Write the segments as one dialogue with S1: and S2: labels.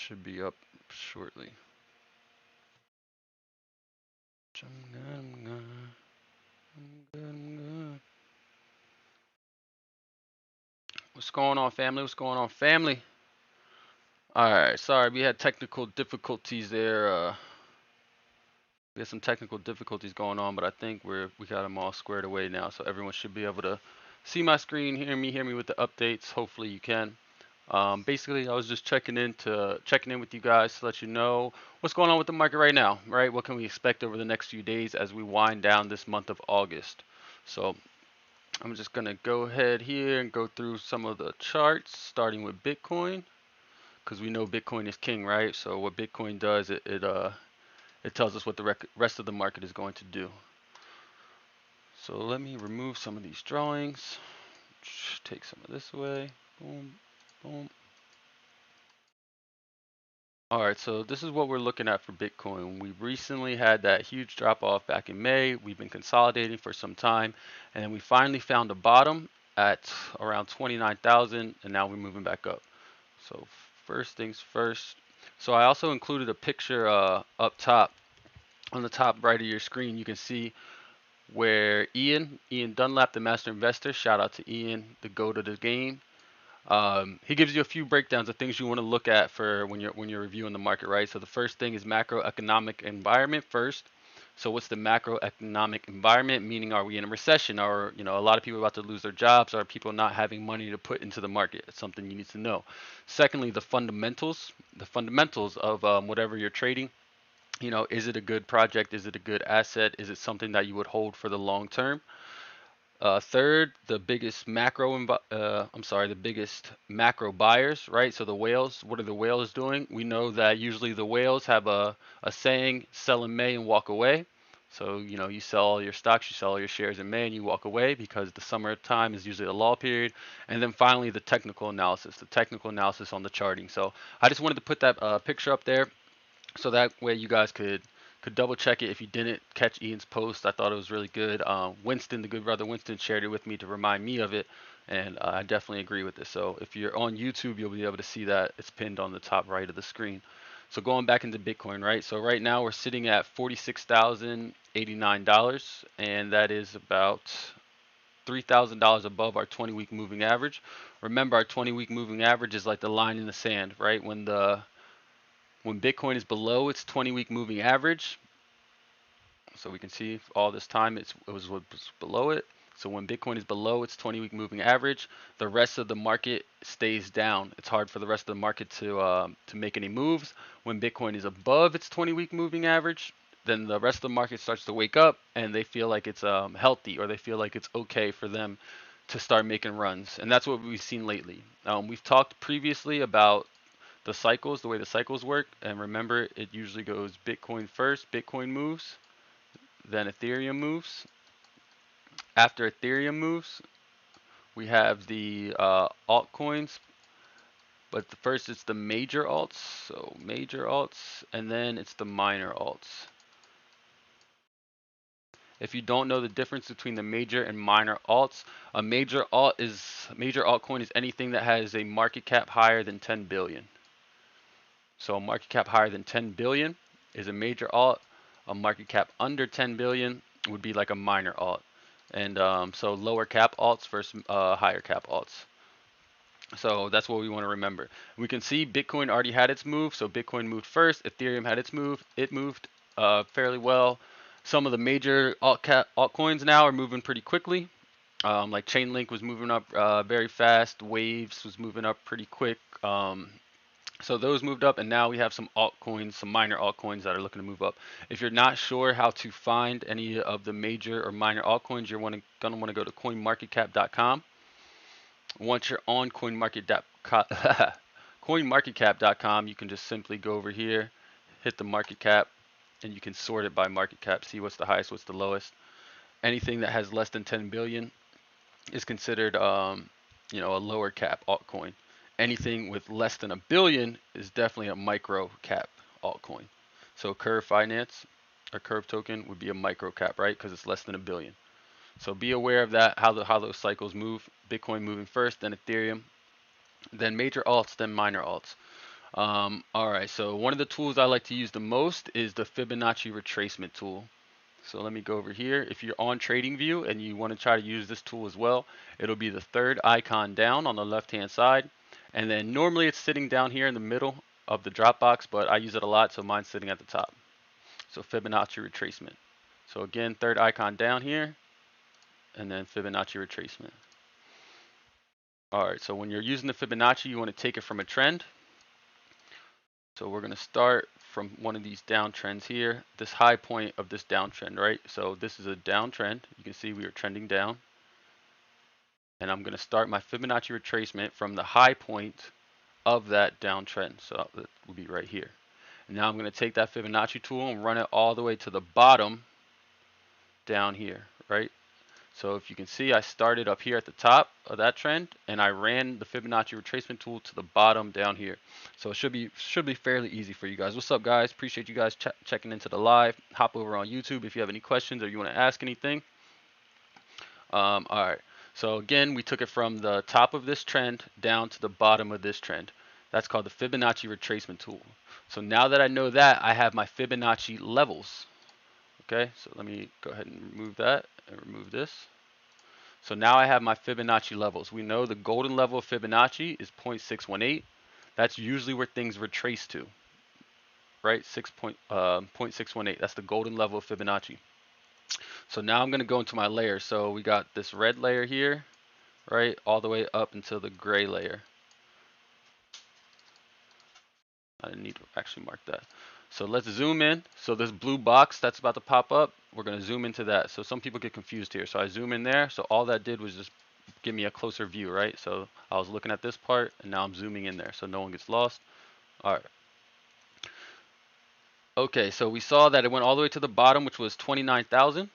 S1: Should be up shortly. I'm good. What's going on, family? What's going on, family? All right, sorry, we had technical difficulties there. We had some technical difficulties going on, but I think we got them all squared away now, so everyone should be able to see my screen, hear me with the updates. Hopefully, you can. Basically, I was just checking in with you guys to let you know what's going on with the market right now, right? What can we expect over the next few days as we wind down this month of August? So I'm just gonna go ahead here and go through some of the charts, starting with Bitcoin, because we know Bitcoin is king, right? So what Bitcoin does, it tells us what the rest of the market is going to do. So let me remove some of these drawings. Take some of this away. Boom, boom. All right, so this is what we're looking at for Bitcoin. We recently had that huge drop off back in May. We've been consolidating for some time, and then we finally found a bottom at around 29,000, and now we're moving back up. So first things first. So I also included a picture up top. On the top right of your screen, you can see where Ian Dunlap, the master investor, shout out to Ian, the GOAT of the game. He gives you a few breakdowns of things you want to look at for when you're reviewing the market, right? So the first thing is macroeconomic environment first. So what's the macroeconomic environment? Meaning, are we in a recession? Are a lot of people about to lose their jobs? Are people not having money to put into the market? It's something you need to know. Secondly, the fundamentals. The fundamentals of whatever you're trading. Is it a good project? Is it a good asset? Is it something that you would hold for the long term? Third, the biggest macro buyers, right? So the whales, what are the whales doing? We know that usually the whales have a saying, sell in May and walk away. So, you sell all your stocks, you sell all your shares in May and you walk away because the summertime is usually a lull period. And then finally, the technical analysis on the charting. So I just wanted to put that picture up there so that way you guys could double check it if you didn't catch Ian's post. I thought it was really good. Winston, the good brother Winston, shared it with me to remind me of it, and I definitely agree with this. So if you're on YouTube, you'll be able to see that it's pinned on the top right of the screen. So going back into Bitcoin, right? So right now we're sitting at $46,089, and that is about $3,000 above our 20-week moving average. Remember, our 20-week moving average is like the line in the sand, right? When Bitcoin is below its 20-week moving average, so we can see all this time it was below it. So when Bitcoin is below its 20-week moving average, the rest of the market stays down. It's hard for the rest of the market to make any moves. When Bitcoin is above its 20-week moving average, then the rest of the market starts to wake up and they feel like it's healthy, or they feel like it's okay for them to start making runs. And that's what we've seen lately. We've talked previously about the way the cycles work. And remember, it usually goes Bitcoin first, Bitcoin moves, then Ethereum moves. After Ethereum moves, we have the altcoins, but first it's the major alts. So major alts, and then it's the minor alts. If you don't know the difference between the major and minor alts, a major altcoin is anything that has a market cap higher than 10 billion. So a market cap higher than 10 billion is a major alt. A market cap under 10 billion would be like a minor alt. And so lower cap alts versus higher cap alts. So that's what we want to remember. We can see Bitcoin already had its move. So Bitcoin moved first. Ethereum had its move. It moved fairly well. Some of the major altcoins now are moving pretty quickly. Like Chainlink was moving up very fast. Waves was moving up pretty quick. So those moved up, and now we have some altcoins, some minor altcoins that are looking to move up. If you're not sure how to find any of the major or minor altcoins, you're gonna want to go to coinmarketcap.com. Once you're on coinmarketcap.com, you can just simply go over here, hit the market cap, and you can sort it by market cap, see what's the highest, what's the lowest. Anything that has less than 10 billion is considered a lower cap altcoin. Anything with less than a billion is definitely a micro cap altcoin. So Curve Finance, or Curve token, would be a micro cap, right? Because it's less than a billion. So be aware of that, how those cycles move. Bitcoin moving first, then Ethereum, then major alts, then minor alts. All right, so one of the tools I like to use the most is the Fibonacci Retracement tool. So let me go over here. If you're on TradingView and you want to try to use this tool as well, it'll be the third icon down on the left-hand side. And then normally it's sitting down here in the middle of the drop box, but I use it a lot, so mine's sitting at the top. So Fibonacci Retracement. So again, third icon down here, and then Fibonacci Retracement. All right, so when you're using the Fibonacci, you want to take it from a trend. So we're going to start from one of these downtrends here, this high point of this downtrend, right? So this is a downtrend. You can see we are trending down. And I'm going to start my Fibonacci retracement from the high point of that downtrend. So that will be right here. And now I'm going to take that Fibonacci tool and run it all the way to the bottom down here, right? So if you can see, I started up here at the top of that trend, and I ran the Fibonacci retracement tool to the bottom down here. So it should be fairly easy for you guys. What's up, guys? Appreciate you guys checking into the live. Hop over on YouTube if you have any questions or you want to ask anything. All right. So again, we took it from the top of this trend down to the bottom of this trend. That's called the Fibonacci retracement tool. So now that I know that, I have my Fibonacci levels. Okay, so let me go ahead and remove that and remove this. So now I have my Fibonacci levels. We know the golden level of Fibonacci is 0.618. That's usually where things retrace to, right? 0.618. That's the golden level of Fibonacci. So now I'm going to go into my layer. So we got this red layer here, right, all the way up until the gray layer. I didn't need to actually mark that. So let's zoom in. So this blue box that's about to pop up, we're going to zoom into that. So some people get confused here. So I zoom in there. So all that did was just give me a closer view, right? So I was looking at this part, and now I'm zooming in there so no one gets lost. All right. Okay, so we saw that it went all the way to the bottom, which was 29,000.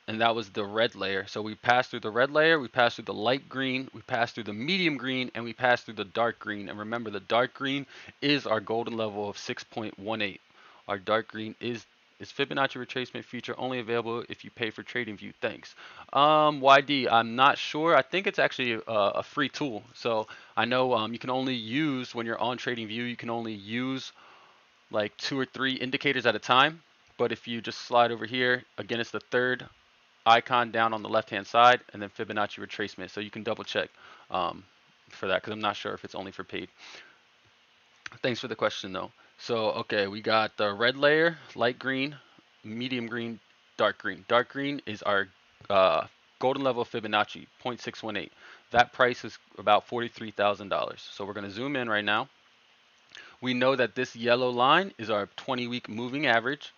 S1: And that was the red layer. So we passed through the red layer, we passed through the light green, we passed through the medium green, and we passed through the dark green. And remember, the dark green is our golden level of 6.18. Our dark green is Fibonacci retracement feature only available if you pay for TradingView. Thanks. YD, I'm not sure. I think it's actually a free tool. So I know you can only use, when you're on TradingView, you can only use like 2 or 3 indicators at a time. But if you just slide over here, again, it's the third icon down on the left hand side, and then Fibonacci retracement. So you can double check for that, because I'm not sure if it's only for paid. Thanks for the question though. So okay, we got the red layer, light green, medium green, dark green. Dark green is our golden level Fibonacci, 0.618. That price is about $43,000. So we're going to zoom in right now. We know that this yellow line is our 20-week moving average.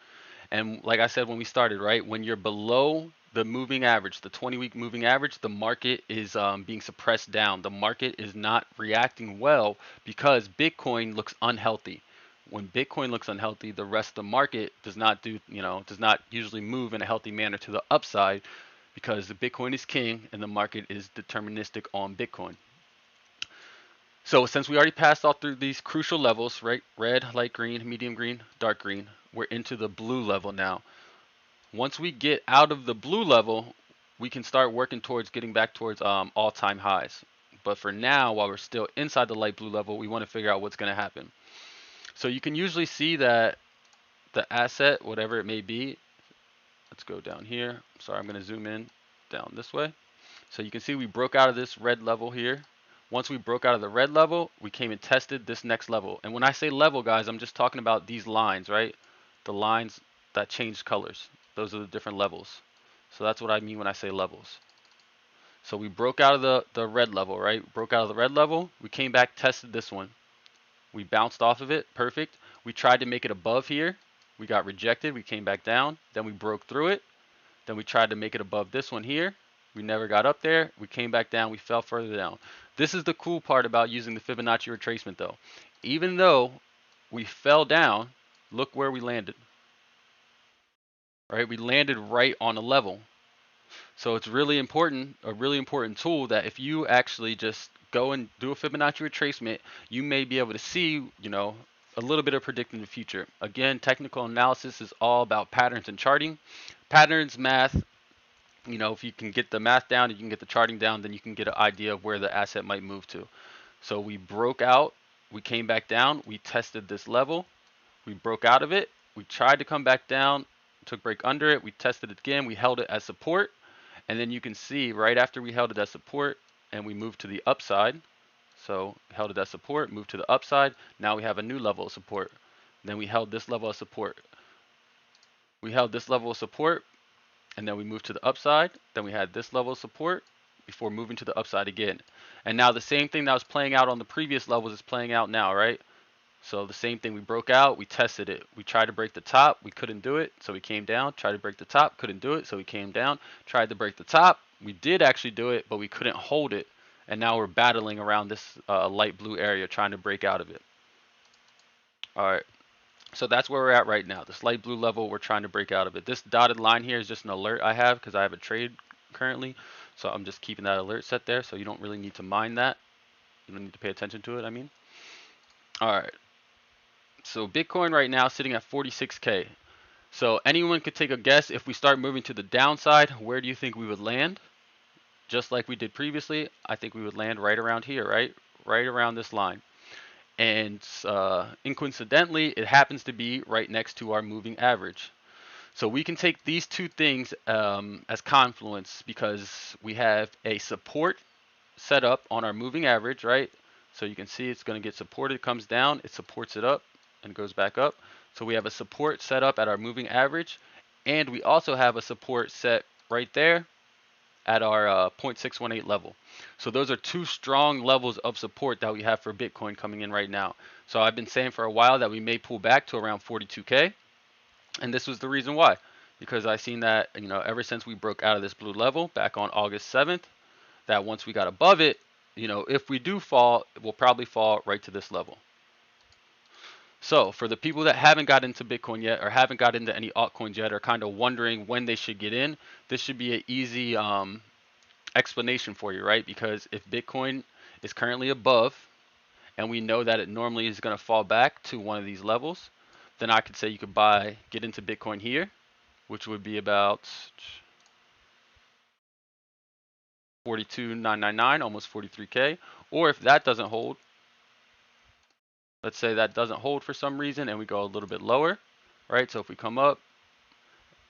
S1: And like I said when we started, right, when you're below the moving average, the 20-week moving average, the market is being suppressed down. The market is not reacting well because Bitcoin looks unhealthy. When Bitcoin looks unhealthy, the rest of the market does not usually move in a healthy manner to the upside, because the Bitcoin is king and the market is deterministic on Bitcoin. So since we already passed all through these crucial levels, right, red, light green, medium green, dark green, we're into the blue level now. Once we get out of the blue level, we can start working towards getting back towards all-time highs. But for now, while we're still inside the light blue level, we want to figure out what's going to happen. So you can usually see that the asset, whatever it may be, let's go down here. Sorry, I'm going to zoom in down this way. So you can see we broke out of this red level here. Once we broke out of the red level, we came and tested this next level. And when I say level, guys, I'm just talking about these lines, right? The lines that change colors. Those are the different levels. So that's what I mean when I say levels. So we broke out of the red level, right? Broke out of the red level. We came back, tested this one. We bounced off of it. Perfect. We tried to make it above here. We got rejected. We came back down. Then we broke through it. Then we tried to make it above this one here. We never got up there. We came back down. We fell further down. This is the cool part about using the Fibonacci retracement though. Even though we fell down, look where we landed. Right? We landed right on a level. So it's really important, a really important tool, that if you actually just go and do a Fibonacci retracement, you may be able to see, a little bit of predicting the future. Again, technical analysis is all about patterns and charting. Patterns, math, if you can get the math down and you can get the charting down, then you can get an idea of where the asset might move to. So we broke out we came back down, we tested this level, we broke out of it, we tried to come back down, took break under it, we tested it again, we held it as support, and then you can see right after we held it as support and we moved to the upside, so held it as support, moved to the upside, now we have a new level of support. Then we held this level of support. We held this level of support, and then we moved to the upside, then we had this level of support before moving to the upside again. And now the same thing that was playing out on the previous levels is playing out now, right? So the same thing, we broke out, we tested it. We tried to break the top, we couldn't do it, so we came down. Tried to break the top, couldn't do it, so we came down. Tried to break the top, we did actually do it, but we couldn't hold it. And now we're battling around this light blue area trying to break out of it. All right, so that's where we're at right now. This light blue level, we're trying to break out of it. This dotted line here is just an alert I have because I have a trade currently. So I'm just keeping that alert set there, so you don't really need to mind that. You don't need to pay attention to it, I mean. All right. So Bitcoin right now sitting at 46K. So anyone could take a guess if we start moving to the downside, where do you think we would land? Just like we did previously, I think we would land right around here, right? Right around this line. And coincidentally, it happens to be right next to our moving average. So we can take these two things as confluence because we have a support set up on our moving average, right? So you can see it's going to get supported, comes down, it supports it up and goes back up. So we have a support set up at our moving average, and we also have a support set right there at our 0.618 level. So those are two strong levels of support that we have for Bitcoin coming in right now. So I've been saying for a while that we may pull back to around 42K, and this was the reason why. Because I seen that, ever since we broke out of this blue level back on August 7th, that once we got above it, if we do fall, we'll probably fall right to this level. So for the people that haven't got into Bitcoin yet or haven't got into any altcoins yet or kind of wondering when they should get in, this should be an easy explanation for you, right? Because if Bitcoin is currently above and we know that it normally is going to fall back to one of these levels, then I could say you could get into Bitcoin here, which would be about 42,999, almost 43K. Or if that doesn't hold, let's say that doesn't hold for some reason and we go a little bit lower, right? So if we come up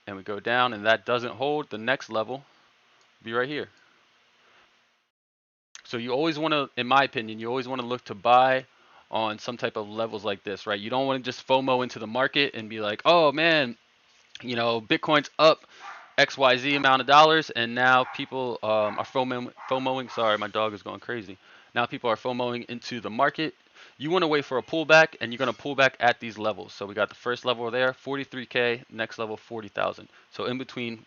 S1: and we go down and that doesn't hold, the next level will be right here. So you always want to, in my opinion, you always want to look to buy on some type of levels like this, right? You don't want to just FOMO into the market and be like, oh man, Bitcoin's up XYZ amount of dollars, and now people are FOMOing. Sorry, my dog is going crazy. Now people are FOMOing into the market. You want to wait for a pullback, and you're going to pull back at these levels. So we got the first level there, 43K, next level 40,000. So in between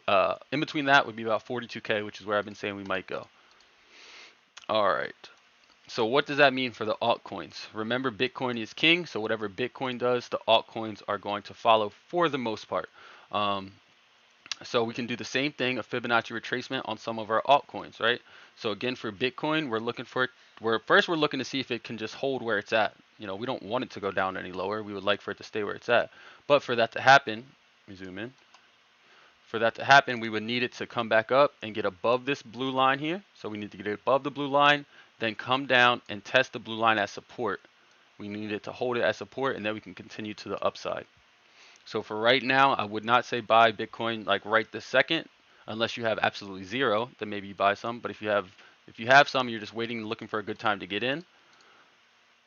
S1: that would be about 42K, which is where I've been saying we might go. All right. So what does that mean for the altcoins? Remember, Bitcoin is king, so whatever Bitcoin does, the altcoins are going to follow for the most part. So we can do the same thing, a Fibonacci retracement on some of our altcoins, right? So again, for Bitcoin, we're looking to see if it can just hold where it's at. We don't want it to go down any lower. We would like for it to stay where it's at. But for that to happen, let me zoom in. For that to happen, we would need it to come back up and get above this blue line here. So we need to get it above the blue line, then come down and test the blue line as support. We need it to hold it as support, and then we can continue to the upside. So for right now, I would not say buy Bitcoin like right this second, unless you have absolutely zero. Then maybe you buy some. But if you have some, you're just waiting, looking for a good time to get in.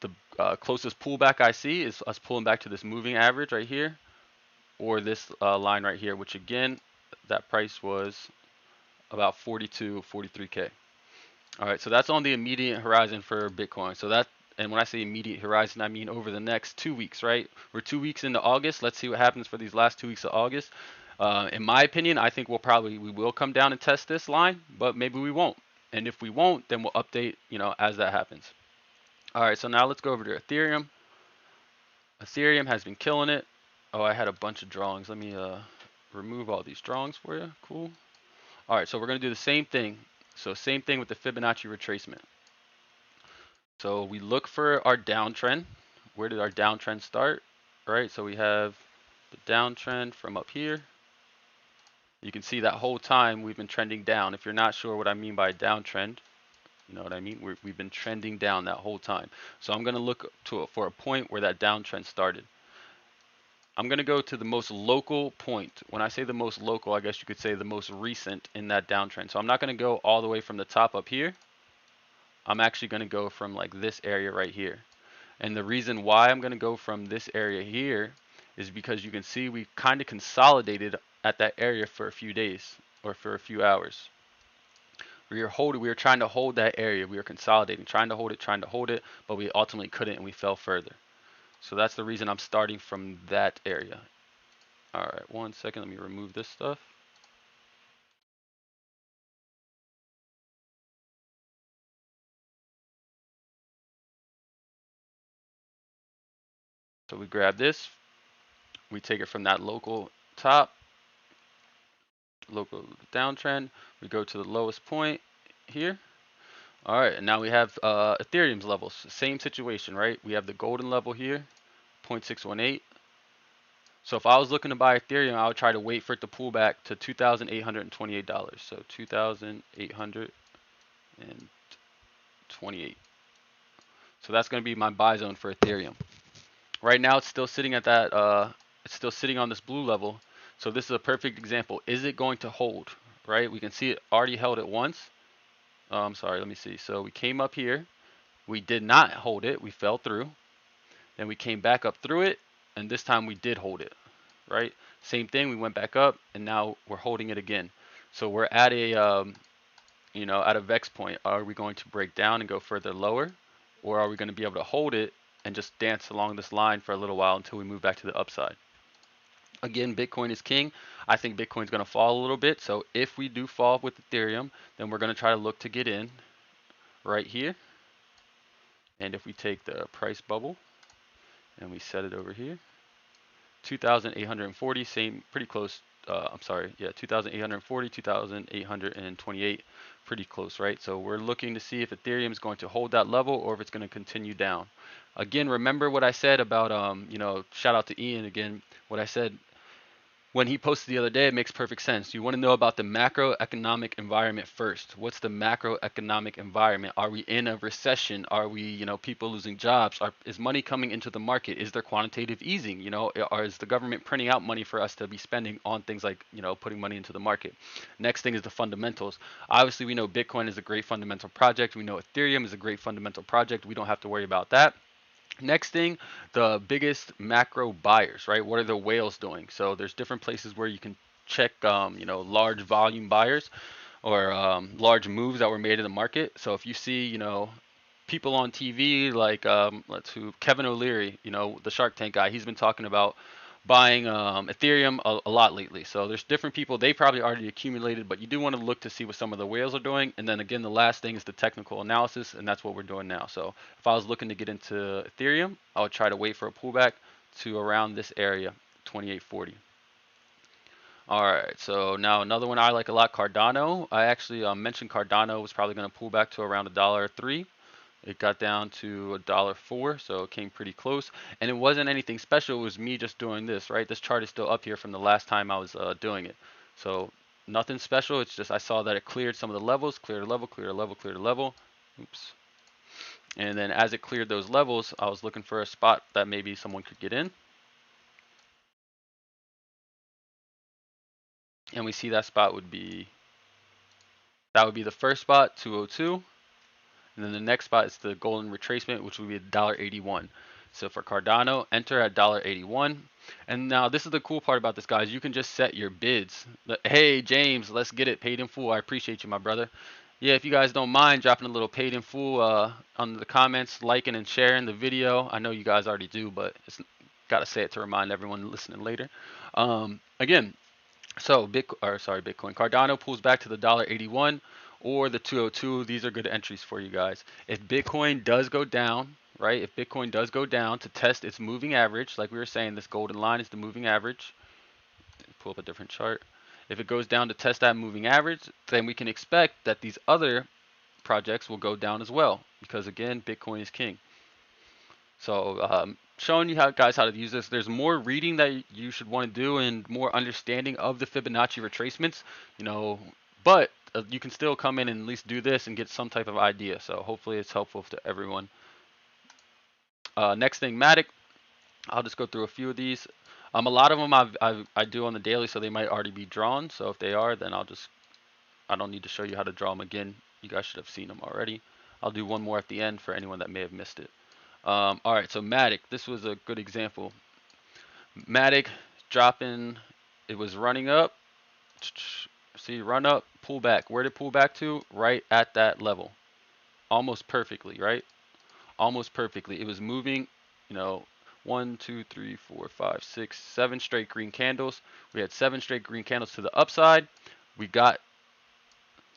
S1: The closest pullback I see is us pulling back to this moving average right here, or this line right here, which again, that price was about 42, 43K. All right, so that's on the immediate horizon for Bitcoin. And when I say immediate horizon, I mean over the next 2 weeks, right? We're 2 weeks into August. Let's see what happens for these last 2 weeks of August. In my opinion, I think we will come down and test this line, but maybe we won't. And if we won't, then we'll update, as that happens. All right, so now let's go over to Ethereum. Ethereum has been killing it. Oh, I had a bunch of drawings. Let me remove all these drawings for you. Cool. All right, so we're going to do the same thing. So same thing with the Fibonacci retracement. So we look for our downtrend. Where did our downtrend start? Right, so we have the downtrend from up here. You can see that whole time we've been trending down. If you're not sure what I mean by downtrend, You know what I mean? We've been trending down that whole time. So I'm going to look for a point where that downtrend started. I'm going to go to the most local point. When I say the most local, I guess you could say the most recent in that downtrend. So I'm not going to go all the way from the top up here. I'm actually going to go from like this area right here. And the reason why I'm going to go from this area here is because you can see we kind of consolidated at that area for a few days or for a few hours. We were trying to hold that area. We were consolidating, trying to hold it, but we ultimately couldn't and we fell further. So that's the reason I'm starting from that area. All right, 1 second, let me remove this stuff. So we grab this, we take it from that local top, local downtrend, we go to the lowest point here. All right, and now we have Ethereum's levels. Same situation, right? We have the golden level here, 0.618. So if I was looking to buy Ethereum, I would try to wait for it to pull back to $2,828. So 2,828. So that's going to be my buy zone for Ethereum. Right now, it's still sitting at that. It's still sitting on this blue level. So this is a perfect example. Is it going to hold? Right? We can see it already held it once. I'm sorry. Let me see. So we came up here. We did not hold it. We fell through. Then we came back up through it, and this time we did hold it. Right? Same thing. We went back up, and now we're holding it again. So we're at a at a vex point. Are we going to break down and go further lower, or are we going to be able to hold it and just dance along this line for a little while until we move back to the upside? Again, Bitcoin is king. I think Bitcoin's going to fall a little bit. So if we do fall with Ethereum, then we're going to try to look to get in right here. And if we take the price bubble and we set it over here, 2,840, same, pretty close. I'm sorry, yeah, 2,840, 2,828, pretty close, right? So we're looking to see if Ethereum is going to hold that level or if it's going to continue down. Again, remember what I said about, shout out to Ian again, what I said when he posted the other day, it makes perfect sense. You want to know about the macroeconomic environment first. What's the macroeconomic environment? Are we in a recession? Are we, people losing jobs? Is money coming into the market? Is there quantitative easing? Or is the government printing out money for us to be spending on things like, putting money into the market? Next thing is the fundamentals. Obviously, we know Bitcoin is a great fundamental project. We know Ethereum is a great fundamental project. We don't have to worry about that. Next thing, the biggest macro buyers, right? What are the whales doing? So there's different places where you can check, large volume buyers or large moves that were made in the market. So if you see, people on TV like Kevin O'Leary, the Shark Tank guy, he's been talking about buying Ethereum a lot lately. So there's different people. They probably already accumulated, but you do want to look to see what some of the whales are doing. And then again, the last thing is the technical analysis, and that's what we're doing now. So if I was looking to get into Ethereum, I would try to wait for a pullback to around this area, 2840. All right, so now another one I like a lot, Cardano. I actually mentioned Cardano was probably going to pull back to around $1.03. It got down to $1.04, so it came pretty close. And it wasn't anything special. It was me just doing this, right? This chart is still up here from the last time I was doing it. So nothing special. It's just I saw that it cleared some of the levels, cleared a level, cleared a level, cleared a level. Oops. And then as it cleared those levels, I was looking for a spot that maybe someone could get in. And we see that spot would be the first spot, 202. And then the next spot is the golden retracement, which would be $1.81. So for Cardano, enter at $1.81. And now this is the cool part about this, guys. You can just set your bids. Hey, James, let's get it paid in full. I appreciate you, my brother. Yeah, if you guys don't mind dropping a little paid in full on the comments, liking and sharing the video. I know you guys already do, but it's got to say it to remind everyone listening later. Again, so Bitcoin. Cardano pulls back to the $1.81 or the 202. These are good entries for you guys. If Bitcoin does go down, right? If Bitcoin does go down to test its moving average, like we were saying, this golden line is the moving average. Pull up a different chart. If it goes down to test that moving average, then we can expect that these other projects will go down as well, because again, Bitcoin is king. So showing you guys how to use this. There's more reading that you should want to do and more understanding of the Fibonacci retracements. but you can still come in and at least do this and get some type of idea. So hopefully it's helpful to everyone. Next thing, Matic. I'll just go through a few of these. A lot of them I do on the daily, so they might already be drawn. So if they are, then I don't need to show you how to draw them again. You guys should have seen them already. I'll do one more at the end for anyone that may have missed it. All right, so Matic, this was a good example. Matic dropping, it was running up. See, run up, pull back. Where did it pull back to? Right at that level. Almost perfectly, right? Almost perfectly. It was moving, you know, 1, 2, 3, 4, 5, 6, 7 straight green candles. We had 7 straight green candles to the upside. We got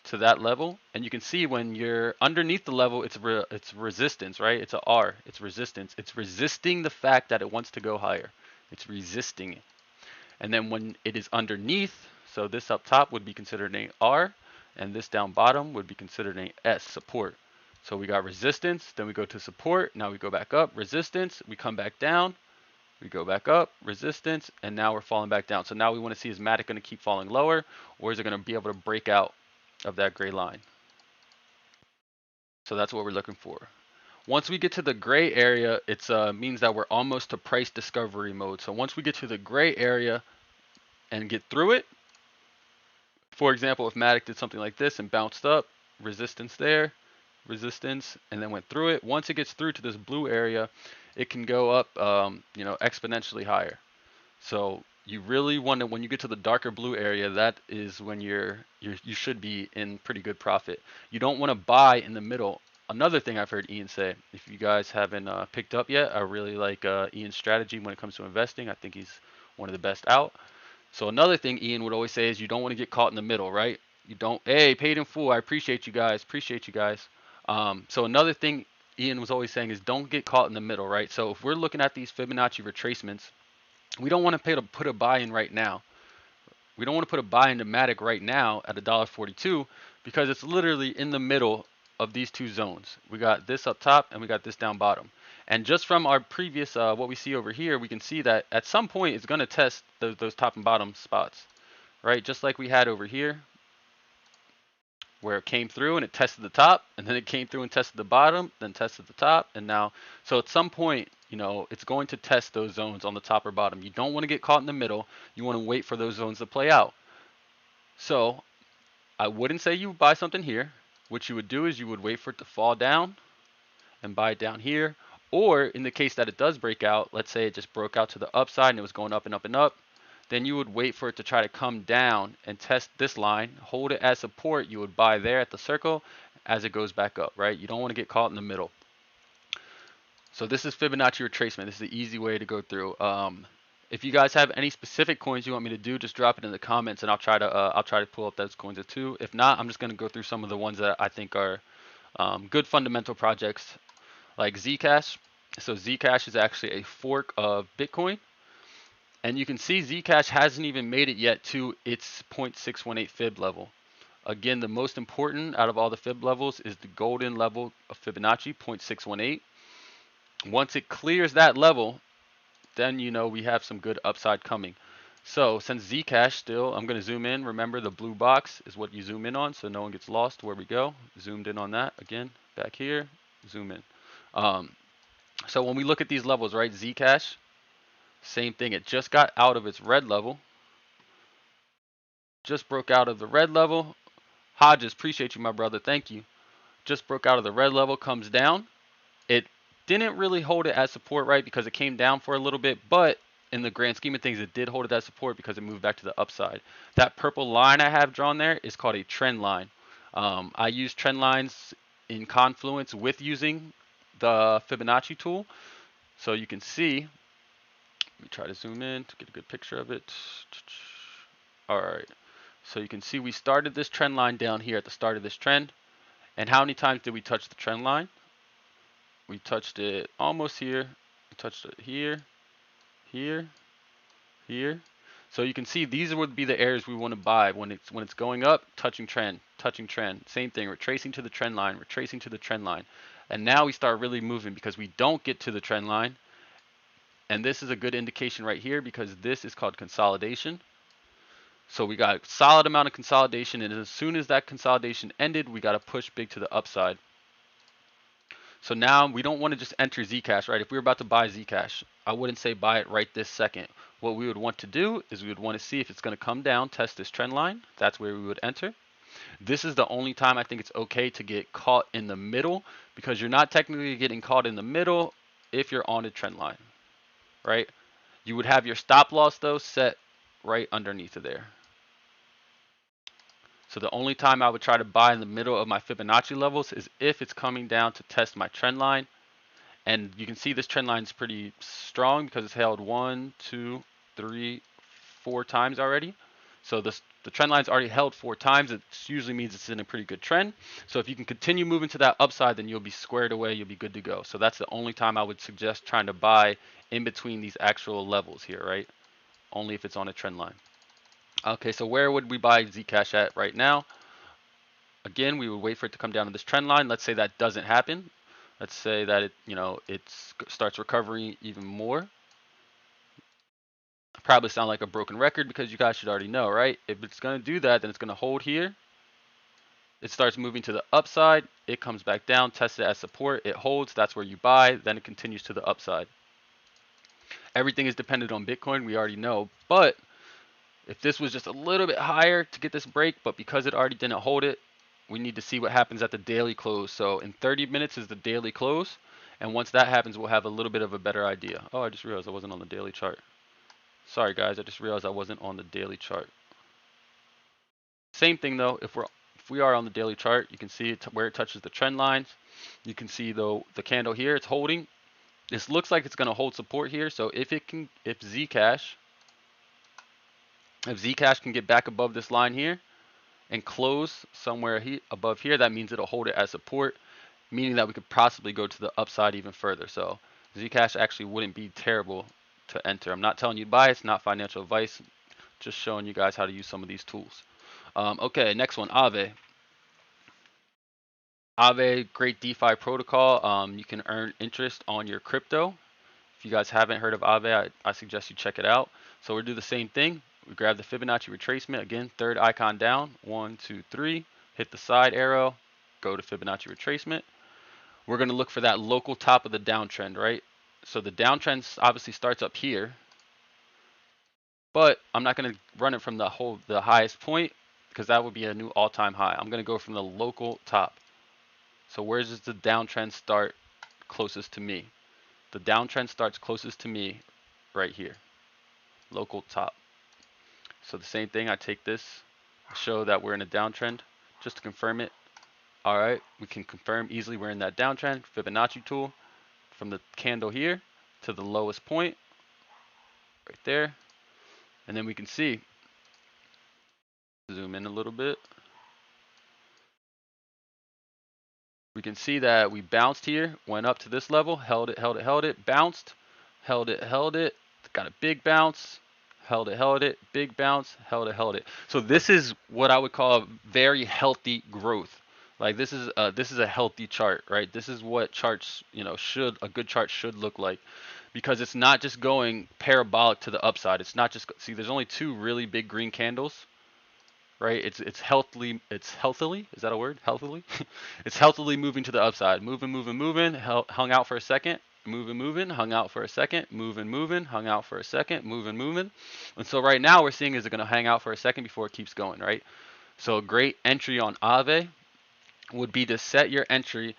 S1: to that level, and you can see when you're underneath the level, it's resistance, right? It's a R. It's resistance. It's resisting the fact that it wants to go higher. It's resisting it. And then when it is underneath, so this up top would be considered an R, and this down bottom would be considered an S, support. So we got resistance, then we go to support, now we go back up, resistance, we come back down, we go back up, resistance, and now we're falling back down. So now we want to see, is Matic going to keep falling lower, or is it going to be able to break out of that gray line? So that's what we're looking for. Once we get to the gray area, it means that we're almost to price discovery mode. So once we get to the gray area and get through it, for example, if Matic did something like this and bounced up, resistance there, resistance, and then went through it, once it gets through to this blue area, it can go up, you know, exponentially higher. So you really want to, when you get to the darker blue area, that is when you should be in pretty good profit. You don't want to buy in the middle. Another thing I've heard Ian say, if you guys haven't picked up yet, I really like Ian's strategy when it comes to investing. I think he's one of the best out. So another thing Ian would always say is you don't want to get caught in the middle, right? You don't, hey, paid in full, I appreciate you guys, So another thing Ian was always saying is don't get caught in the middle, right? So if we're looking at these Fibonacci retracements, we don't want to put a buy in right now. We don't want to put a buy into Matic right now at $1.42 because it's literally in the middle of these two zones. We got this up top and we got this down bottom. And just from our previous, what we see over here, we can see that at some point it's going to test those top and bottom spots, right? Just like we had over here, where it came through and it tested the top, and then it came through and tested the bottom, then tested the top, and now, so at some point, you know, it's going to test those zones on the top or bottom. You don't want to get caught in the middle. You want to wait for those zones to play out. So I wouldn't say you buy something here. What you would do is you would wait for it to fall down and buy it down here. Or in the case that it does break out, let's say it just broke out to the upside and it was going up and up and up, then you would wait for it to try to come down and test this line, hold it as support. You would buy there at the circle as it goes back up, right? You don't want to get caught in the middle. So this is Fibonacci retracement. This is the easy way to go through. If you guys have any specific coins you want me to do, just drop it in the comments, and I'll try to pull up those coins too. If not, I'm just going to go through some of the ones that I think are good fundamental projects, like Zcash. So Zcash is actually a fork of Bitcoin, and you can see Zcash hasn't even made it yet to its 0.618 fib level. Again, the most important out of all the fib levels is the golden level of Fibonacci, 0.618. Once it clears that level, then you know we have some good upside coming. So since Zcash still, I'm going to zoom in. Remember, the blue box is what you zoom in on so no one gets lost where we go. Zoomed in on that. Again, back here, zoom in. So when we look at these levels, right, Zcash, same thing. It just got out of its red level. Just broke out of the red level. Hodges, appreciate you, my brother. Thank you. Just broke out of the red level, comes down. It didn't really hold it as support, right, because it came down for a little bit, but in the grand scheme of things, it did hold it as support because it moved back to the upside. That purple line I have drawn there is called a trend line. I use trend lines in Confluence with using the Fibonacci tool. So you can see, let me try to zoom in to get a good picture of it. All right. So you can see we started this trend line down here at the start of this trend. And how many times did we touch the trend line? We touched it almost here. We touched it here, here, here. So you can see these would be the areas we want to buy when it's going up, touching trend, touching trend. Same thing, retracing to the trend line, retracing to the trend line. And now we start really moving because we don't get to the trend line. And this is a good indication right here because this is called consolidation. So we got a solid amount of consolidation, and as soon as that consolidation ended, we got to push big to the upside. So now we don't want to just enter Zcash, right? If we were about to buy Zcash, I wouldn't say buy it right this second. What we would want to do is we would want to see if it's going to come down, test this trend line. That's where we would enter. This is the only time I think it's okay to get caught in the middle, because you're not technically getting caught in the middle if you're on a trend line, right? You would have your stop loss though set right underneath of there. So the only time I would try to buy in the middle of my Fibonacci levels is if it's coming down to test my trend line. And you can see this trend line is pretty strong because it's held 1, 2, 3, 4 times already. So the trend line's already held 4 times. It usually means it's in a pretty good trend. So if you can continue moving to that upside, then you'll be squared away. You'll be good to go. So that's the only time I would suggest trying to buy in between these actual levels here, right? Only if it's on a trend line. Okay, so where would we buy Zcash at right now? Again, we would wait for it to come down to this trend line. Let's say that doesn't happen. Let's say that it starts recovering even more. Probably sound like a broken record because you guys should already know, right? If it's going to do that, then it's going to hold here. It starts moving to the upside. It comes back down, tests it as support. It holds. That's where you buy. Then it continues to the upside. Everything is dependent on Bitcoin. We already know. But if this was just a little bit higher to get this break, but because it already didn't hold it, we need to see what happens at the daily close. So in 30 minutes is the daily close. And once that happens, we'll have a little bit of a better idea. Oh, I just realized I wasn't on the daily chart. Sorry, guys. I just realized I wasn't on the daily chart. Same thing, though. If we are on the daily chart, you can see where it touches the trend lines. You can see, though, the candle here. It's holding. This looks like it's going to hold support here. So if Zcash can get back above this line here and close somewhere above here, that means it'll hold it as support, meaning that we could possibly go to the upside even further. So Zcash actually wouldn't be terrible to enter. I'm not telling you to buy. It's not financial advice. Just showing you guys how to use some of these tools. Okay, next one, Aave. Aave, great DeFi protocol. You can earn interest on your crypto. If you guys haven't heard of Aave, I suggest you check it out. So we'll do the same thing. We grab the Fibonacci retracement. Again, third icon down. 1, 2, 3. Hit the side arrow. Go to Fibonacci retracement. We're going to look for that local top of the downtrend, right? So the downtrend obviously starts up here. But I'm not going to run it from the highest point, because that would be a new all-time high. I'm going to go from the local top. So where does the downtrend start closest to me? The downtrend starts closest to me right here, local top. So the same thing, I take this, show that we're in a downtrend just to confirm it. All right, we can confirm easily we're in that downtrend. Fibonacci tool from the candle here to the lowest point right there. And then we can see, zoom in a little bit. We can see that we bounced here, went up to this level, held it, bounced, held it, got a big bounce, held it, big bounce, held it. So this is what I would call very healthy growth. Like this is a healthy chart, right? This is what charts, a good chart should look like, because it's not just going parabolic to the upside. It's not just, see, there's only 2 really big green candles. Right, it's healthily, is that a word? Healthily? It's healthily moving to the upside. Moving, hung out for a second, moving, hung out for a second, moving, hung out for a second, moving. And so right now we're seeing, is it going to hang out for a second before it keeps going, right? So a great entry on Aave would be to set your entry.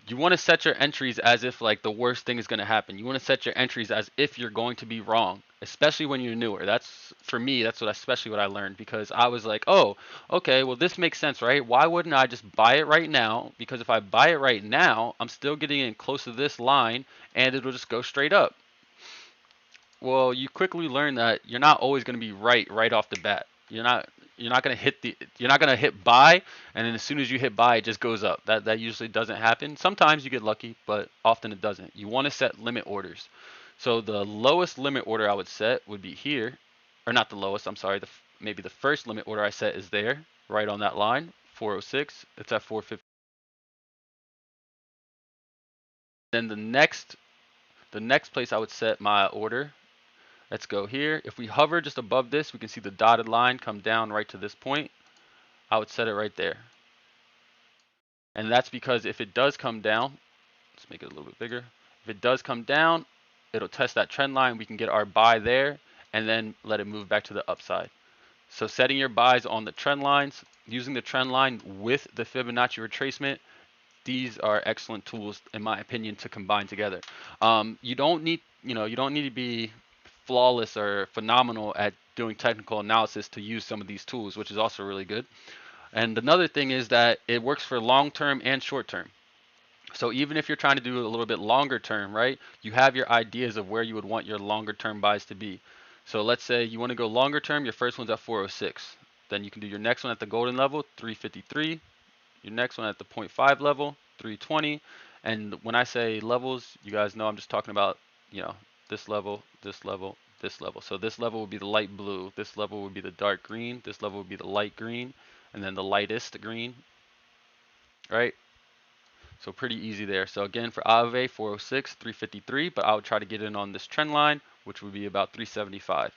S1: You want to set your entries as if like the worst thing is going to happen. You want to set your entries as if you're going to be wrong, especially when you're newer. That's, for me, that's especially what I learned, because I was like, oh, okay, well, this makes sense, right? Why wouldn't I just buy it right now? Because if I buy it right now, I'm still getting in close to this line and it'll just go straight up. Well, you quickly learn that you're not always going to be right off the bat. You're not going to hit buy, and then as soon as you hit buy, it just goes up. That usually doesn't happen. Sometimes you get lucky, but often it doesn't. You want to set limit orders. So the lowest limit order I would set would be here, or not the lowest, I'm sorry, maybe the first limit order I set is there, right on that line, 406. It's at 450. Then the next place I would set my order Let's go here. If we hover just above this, we can see the dotted line come down right to this point. I would set it right there. And that's because if it does come down, let's make it a little bit bigger. If it does come down, it'll test that trend line. We can get our buy there and then let it move back to the upside. So setting your buys on the trend lines, using the trend line with the Fibonacci retracement, these are excellent tools, in my opinion, to combine together. You don't need to be flawless or phenomenal at doing technical analysis to use some of these tools, which is also really good. And another thing is that it works for long term and short term. So even if you're trying to do a little bit longer term, right, you have your ideas of where you would want your longer term buys to be. So let's say you want to go longer term, your first one's at 406. Then you can do your next one at the golden level, 353. Your next one at the 0.5 level, 320. And when I say levels, you guys know I'm just talking about, this level, this level, this level. So this level would be the light blue, this level would be the dark green, this level would be the light green, and then the lightest green, right? So pretty easy there. So again, for Aave, 406, 353, but I would try to get in on this trend line, which would be about 375.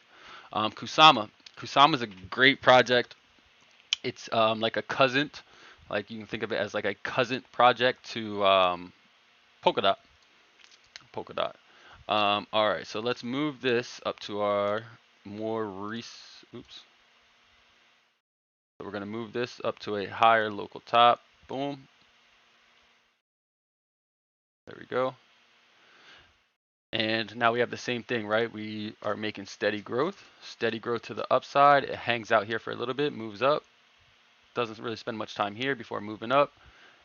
S1: Kusama. Kusama is a great project. It's like a cousin, like you can think of it as like a cousin project to Polkadot. Polkadot. All right, so let's move this up to our more oops. So we're gonna move this up to a higher local top. Boom. There we go. And now we have the same thing, right? We are making steady growth to the upside. It hangs out here for a little bit, moves up, doesn't really spend much time here before moving up.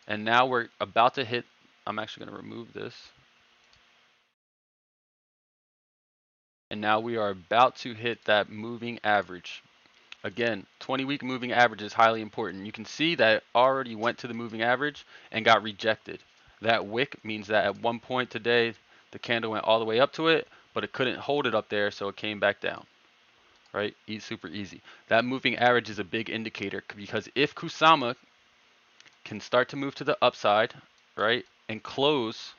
S1: And now we're about to hit, I'm actually going to remove this. And now we are about to hit that moving average. Again, 20-week moving average is highly important. You can see that it already went to the moving average and got rejected. That wick means that at one point today, the candle went all the way up to it, but it couldn't hold it up there, so it came back down. Right? Super easy. That moving average is a big indicator because if Kusama can start to move to the upside, right, and close,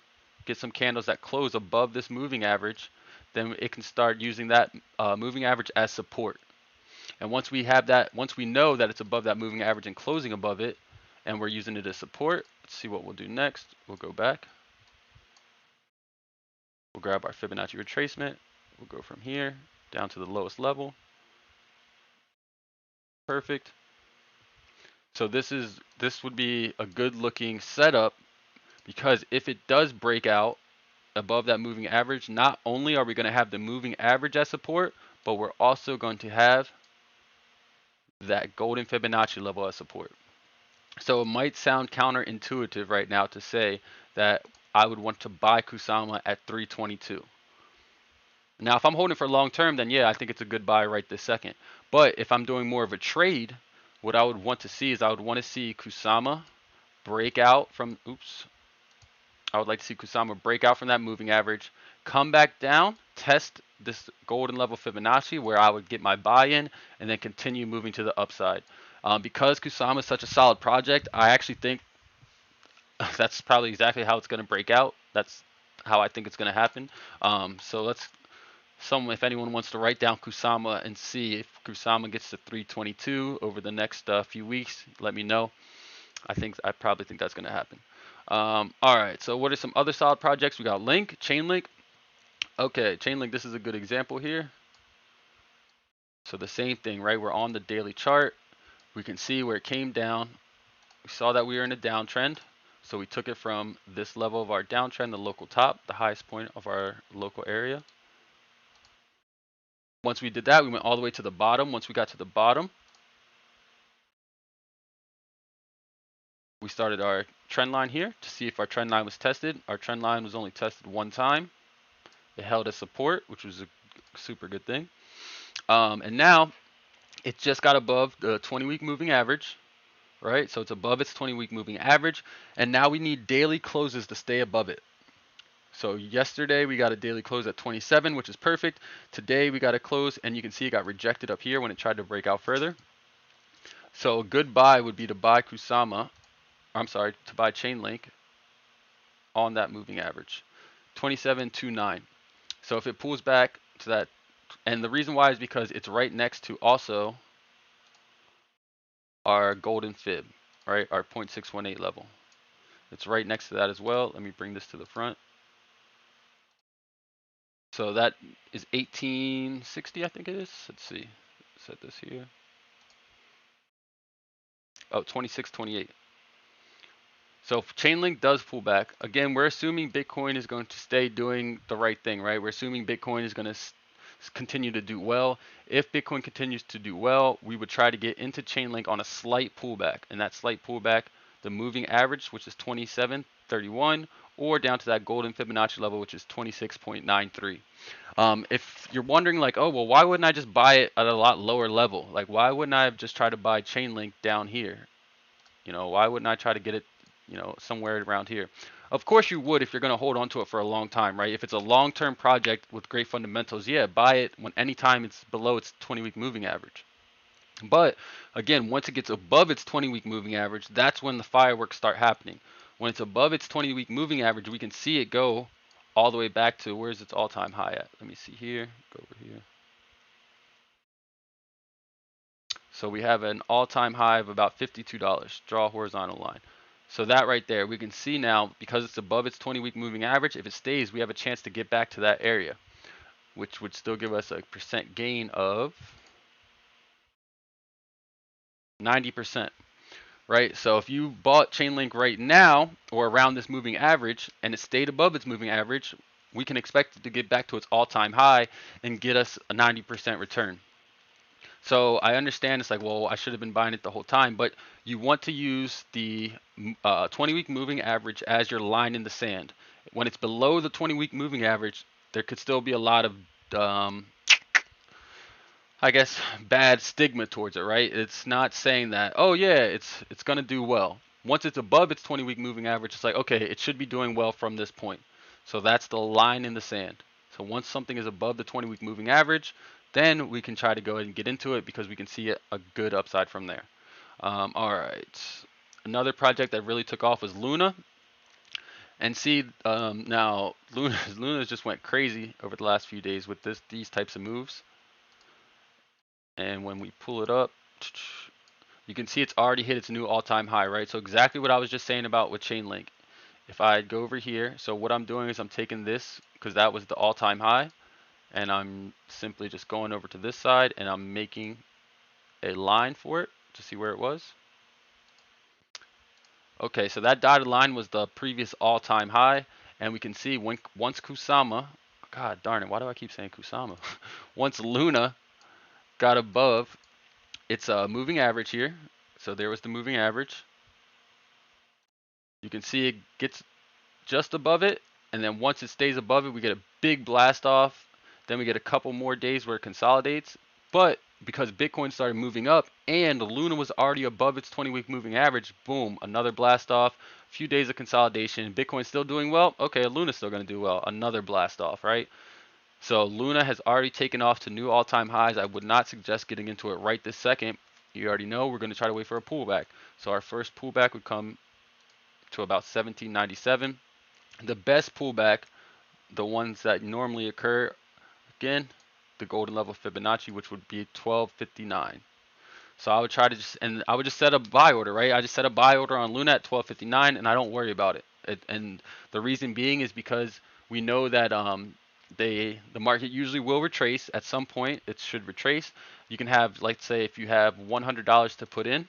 S1: get some candles that close above this moving average, then it can start using that moving average as support. And once we have that, once we know that it's above that moving average and closing above it, and we're using it as support, let's see what we'll do next. We'll go back. We'll grab our Fibonacci retracement. We'll go from here down to the lowest level. Perfect. So this would be a good looking setup because if it does break out above that moving average, not only are we going to have the moving average as support, but we're also going to have that golden Fibonacci level as support. So it might sound counterintuitive right now to say that I would want to buy Kusama at 322. Now, if I'm holding for long term, then yeah, I think it's a good buy right this second. But if I'm doing more of a trade, what I would want to see is I would want to see Kusama break out from, I would like to see Kusama break out from that moving average, come back down, test this golden level Fibonacci where I would get my buy-in, and then continue moving to the upside. Because Kusama is such a solid project, I actually think that's probably exactly how it's going to break out. That's how I think it's going to happen. So if anyone wants to write down Kusama and see if Kusama gets to 322 over the next few weeks, let me know. I probably think that's going to happen. All right, so what are some other solid projects? We got Chainlink. Okay, Chainlink, this is a good example here. So the same thing, right? We're on the daily chart. We can see where it came down. We saw that we were in a downtrend. So we took it from this level of our downtrend, the local top, the highest point of our local area. Once we did that, we went all the way to the bottom. Once we got to the bottom, we started our trend line here to see if our trend line was tested. Our trend line was only tested one time. It held as support, which was a super good thing. And now it just got above the 20-week moving average, right? So it's above its 20-week moving average. And now we need daily closes to stay above it. So yesterday we got a daily close at 27, which is perfect. Today we got a close, and you can see it got rejected up here when it tried to break out further. So a good buy would be to buy to buy Chainlink on that moving average, 27.29. So if it pulls back to that And the reason why is because it's right next to also our golden fib, right? Our 0.618 level. It's right next to that as well. Let me bring this to the front. So that is 1860, I think it is. Let's see. Set this here. Oh, 2628. So if Chainlink does pull back, again, we're assuming Bitcoin is going to stay doing the right thing, right? We're assuming Bitcoin is going to continue to do well. If Bitcoin continues to do well, we would try to get into Chainlink on a slight pullback. And that slight pullback, the moving average, which is 27.31, or down to that golden Fibonacci level, which is 26.93. If you're wondering like, oh, well, why wouldn't I just buy it at a lot lower level? Like, why wouldn't I have just try to buy Chainlink down here? You know, why wouldn't I try to get it, you know, somewhere around here? Of course you would if you're going to hold on to it for a long time, right? If it's a long-term project with great fundamentals, yeah, buy it when anytime it's below its 20-week moving average. But again, once it gets above its 20-week moving average, that's when the fireworks start happening. When it's above its 20-week moving average, we can see it go all the way back to where's its all-time high at. Let me see here. Go over here. So we have an all-time high of about $52. Draw a horizontal line. So that right there, we can see now, because it's above its 20-week moving average, if it stays, we have a chance to get back to that area, which would still give us a percent gain of 90%, right? So if you bought Chainlink right now, or around this moving average, and it stayed above its moving average, we can expect it to get back to its all-time high and get us a 90% return. So I understand it's like, well, I should have been buying it the whole time, but you want to use the 20-week moving average as your line in the sand. When it's below the 20-week moving average, there could still be a lot of, I guess, bad stigma towards it, right? It's not saying that, oh yeah, it's gonna do well. Once it's above its 20-week moving average, it's like, okay, it should be doing well from this point. So that's the line in the sand. So once something is above the 20-week moving average, then we can try to go ahead and get into it because we can see a good upside from there. All right. Another project that really took off was Luna. And see, now Luna just went crazy over the last few days with these types of moves. And when we pull it up, you can see it's already hit its new all-time high, right? So exactly what I was just saying about with Chainlink. If I go over here, so what I'm doing is I'm taking this because that was the all-time high, and I'm simply just going over to this side and I'm making a line for it to see where it was. Okay, so that dotted line was the previous all-time high, and we can see once Kusama, God darn it, why do I keep saying Kusama? Once Luna got above its moving average here, so there was the moving average. You can see it gets just above it, and then once it stays above it, we get a big blast off. Then we get a couple more days where it consolidates. But because Bitcoin started moving up and Luna was already above its 20-week moving average, boom, another blast off. A few days of consolidation. Bitcoin's still doing well. Okay, Luna's still going to do well. Another blast off, right? So Luna has already taken off to new all-time highs. I would not suggest getting into it right this second. You already know we're going to try to wait for a pullback. So our first pullback would come to about 1797. The best pullback, the ones that normally occur, again, the golden level Fibonacci, which would be 1259. So I would try to I would just set a buy order, right? I just set a buy order on Luna at 1259, and I don't worry about it. And the reason being is because we know that the market usually will retrace at some point. It should retrace. You can have, let's say, if you have $100 to put in,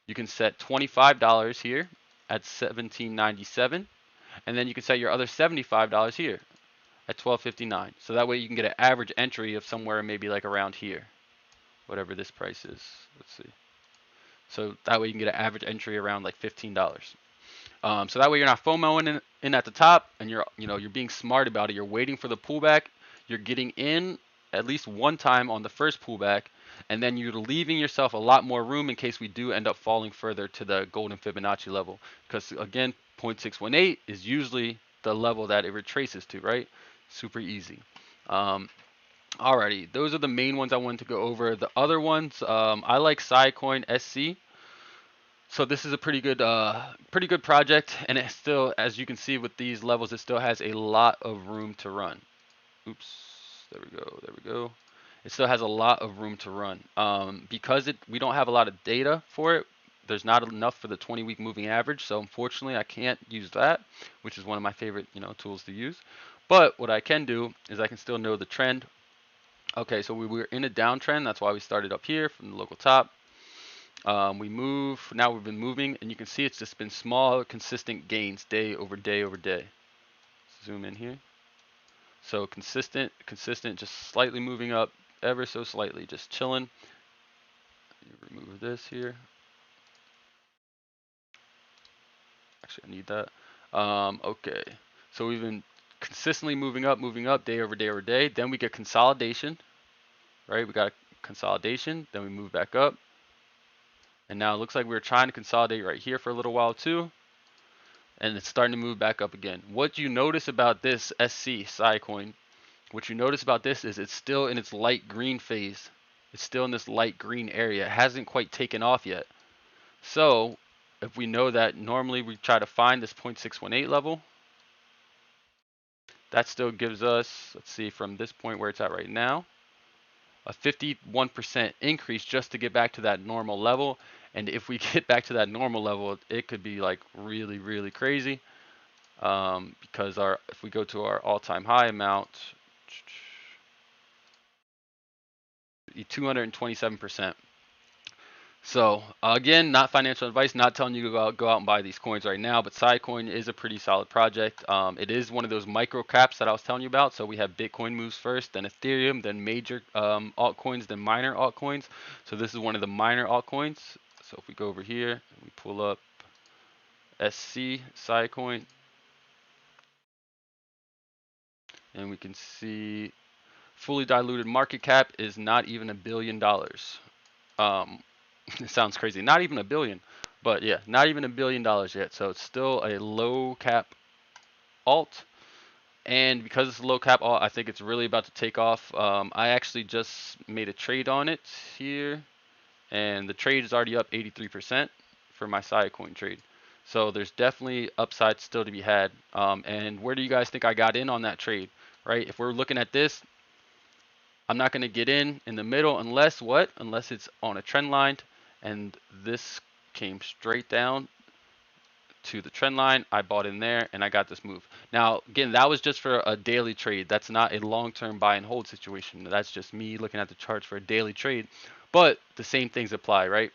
S1: you can set $25 here at 1797. And then you can set your other $75 here at 1259. So that way you can get an average entry of somewhere maybe like around here, whatever this price is. Let's see. So that way you can get an average entry around like $15. So that way you're not FOMOing in at the top, and you're being smart about it. You're waiting for the pullback. You're getting in at least one time on the first pullback, and then you're leaving yourself a lot more room in case we do end up falling further to the golden Fibonacci level. Because again, 0.618 is usually the level that it retraces to, right? Super easy. Alrighty, those are the main ones I wanted to go over. The other ones, I like Scicoin SC. So this is a pretty good project, and it still, as you can see with these levels, it still has a lot of room to run. Oops, There we go. There we go. It still has a lot of room to run. Because we don't have a lot of data for it, there's not enough for the 20-week moving average. So unfortunately, I can't use that, which is one of my favorite, tools to use. But what I can do is I can still know the trend. Okay, so we were in a downtrend. That's why we started up here from the local top. We move. Now we've been moving, and you can see it's just been small, consistent gains day over day over day. Zoom in here. So consistent, just slightly moving up, ever so slightly, just chilling. Remove this here. Actually, I need that. Okay, so we've been consistently moving up day over day over day. Then we get consolidation, right? We got consolidation, then we move back up. And now it looks like we were trying to consolidate right here for a little while too. And it's starting to move back up again. What you notice about this SC coin, what you notice about this is it's still in its light green phase. It's still in this light green area. It hasn't quite taken off yet. So if we know that normally we try to find this 0.618 level, that still gives us, let's see, from this point where it's at right now, a 51% increase just to get back to that normal level. And if we get back to that normal level, it could be like really, really crazy. Because if we go to our all-time high amount, 227%. So again, not financial advice, not telling you to go out and buy these coins right now, but Sidecoin is a pretty solid project. It is one of those micro caps that I was telling you about. So we have Bitcoin moves first, then Ethereum, then major altcoins, then minor altcoins. So this is one of the minor altcoins. So if we go over here, we pull up SC Sidecoin, and we can see fully diluted market cap is not even $1 billion. It sounds crazy, not even $1 billion, but yeah, not even $1 billion yet. So it's still a low cap alt, and because it's a low cap alt, I think it's really about to take off. I actually just made a trade on it here, and the trade is already up 83% for my Sidecoin trade. So there's definitely upside still to be had. And where do you guys think I got in on that trade? Right? If we're looking at this, I'm not going to get in the middle unless what? Unless it's on a trend line, and this came straight down to the trend line. I bought in there and I got this move. Now, again, that was just for a daily trade. That's not a long-term buy and hold situation. That's just me looking at the charts for a daily trade. But the same things apply, right?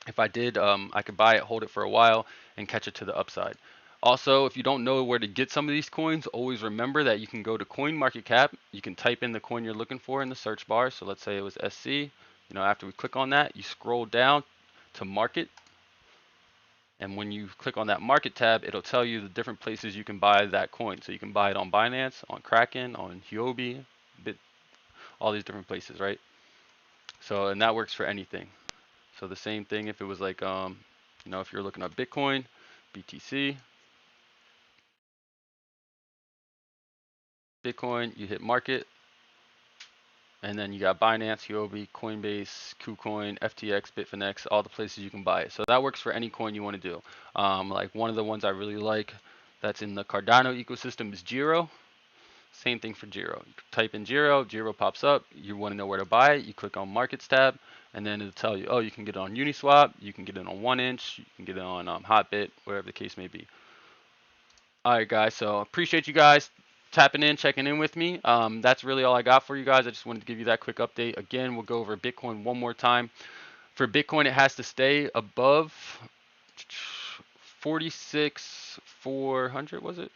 S1: If I did, I could buy it, hold it for a while, and catch it to the upside. Also, if you don't know where to get some of these coins, always remember that you can go to CoinMarketCap. You can type in the coin you're looking for in the search bar. So let's say it was SC. After we click on that, you scroll down to market. And when you click on that market tab, it'll tell you the different places you can buy that coin. So you can buy it on Binance, on Kraken, on Huobi, all these different places, right? So, and that works for anything. So the same thing if it was like, if you're looking up Bitcoin, BTC, Bitcoin, you hit market, and then you got Binance, Huobi, Coinbase, KuCoin, FTX, Bitfinex, all the places you can buy it. So that works for any coin you want to do. Like one of the ones I really like that's in the Cardano ecosystem is Giro. Same thing for Giro. You type in Giro, Giro pops up. You want to know where to buy it, you click on Markets tab, and then it'll tell you, oh, you can get it on Uniswap, you can get it on 1inch, you can get it on Hotbit, whatever the case may be. All right, guys. So appreciate you guys tapping in, checking in with me. That's really all I got for you guys. I just wanted to give you that quick update. Again, we'll go over Bitcoin one more time. For Bitcoin, it has to stay above 46,400, was it?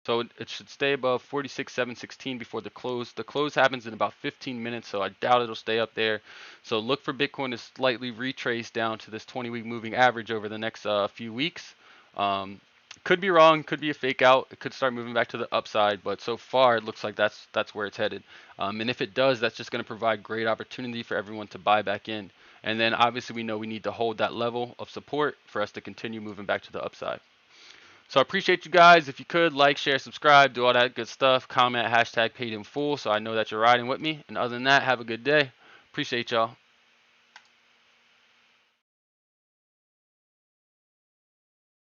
S1: So it should stay above 46,716 before the close. The close happens in about 15 minutes, so I doubt it'll stay up there. So look for Bitcoin to slightly retrace down to this 20-week moving average over the next few weeks. Could be wrong, could be a fake out. It could start moving back to the upside, but so far it looks like that's where it's headed. And if it does, that's just going to provide great opportunity for everyone to buy back in. And then obviously we know we need to hold that level of support for us to continue moving back to the upside. So I appreciate you guys. If you could, like, share, subscribe, do all that good stuff. Comment, hashtag paid in full, so I know that you're riding with me. And other than that, have a good day. Appreciate y'all.